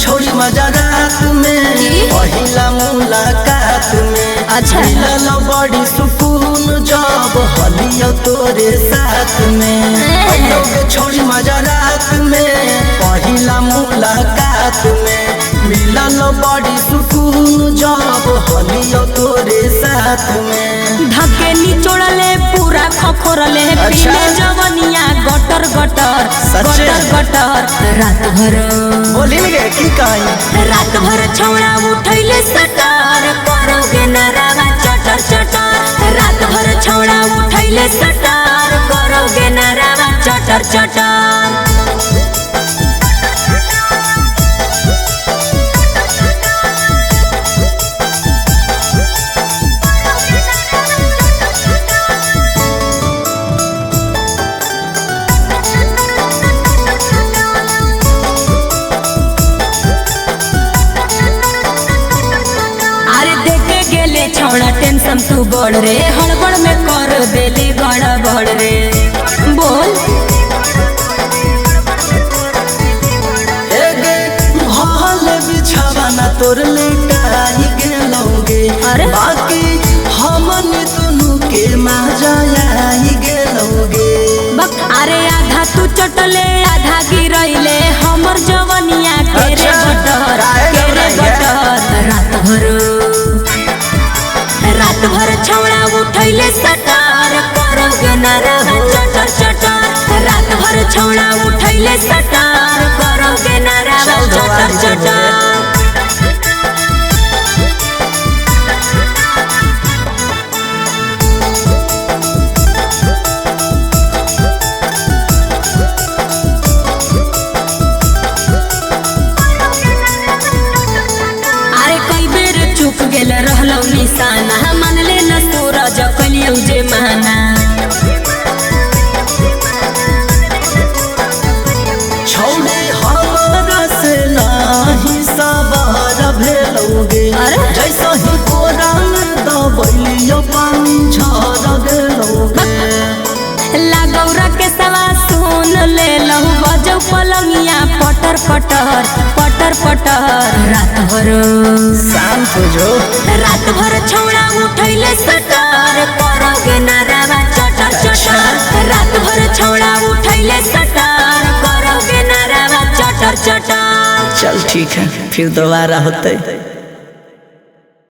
छोड़ी मजा रात में पहिला मुलाकात में अच्छा मिलल बड़ी सुकून जब हलियो तोरे साथ में छोड़ी मजा रात में पहिला मुलाकात में मिलल बड़ी सुकून जब हलियो तोरे साथ में धके निचोड़ले पूरा खखोरले अच्छा। पीले जवनिया गटर गटर सच्चे? गटर गटर रात भर बोली गे की कही रात भर छौड़ा उठैले सटर करोगे नरावा चटर चटर रात भर छौड़ा उठैले सटर करोगे नरावा चटर चटर छौड़ा टेंशन तू बढ़ रे हड़बड़ में कर देले गड़बड़ रे बोल भले बिछावाना तोर लेटाई गेलोगे अरे बाकी हमन दोनों के मजा आई गेलोगे अरे आधा तू चटले आधा गिरैले हमर जवनिया के रे बटर के रे बटर रात भर छौड़ा उठैले सटर करोगे नरावा चटर चटर रात भर छौड़ा उठैले सटर करोगे नरावा चटर चटर रहलौ निशाना मान ले न सूरज कलियौ जे माना छौड़े हमरा से नाही सवार भेलौगे जैसा ही कोरा में दबैलियो पानी झर गेलौगे लागौरा के सवा सुन ले लहु बजौ पलंगिया पटर पटर पटर पटर रात भर शांत हो जो रात भर छौड़ा उठैले सटर करोगे नरावा चटर चटर रात भर छौड़ा उठैले सटर करोगे नरावा चटर चटर चल ठीक है फिर दोबारा होते।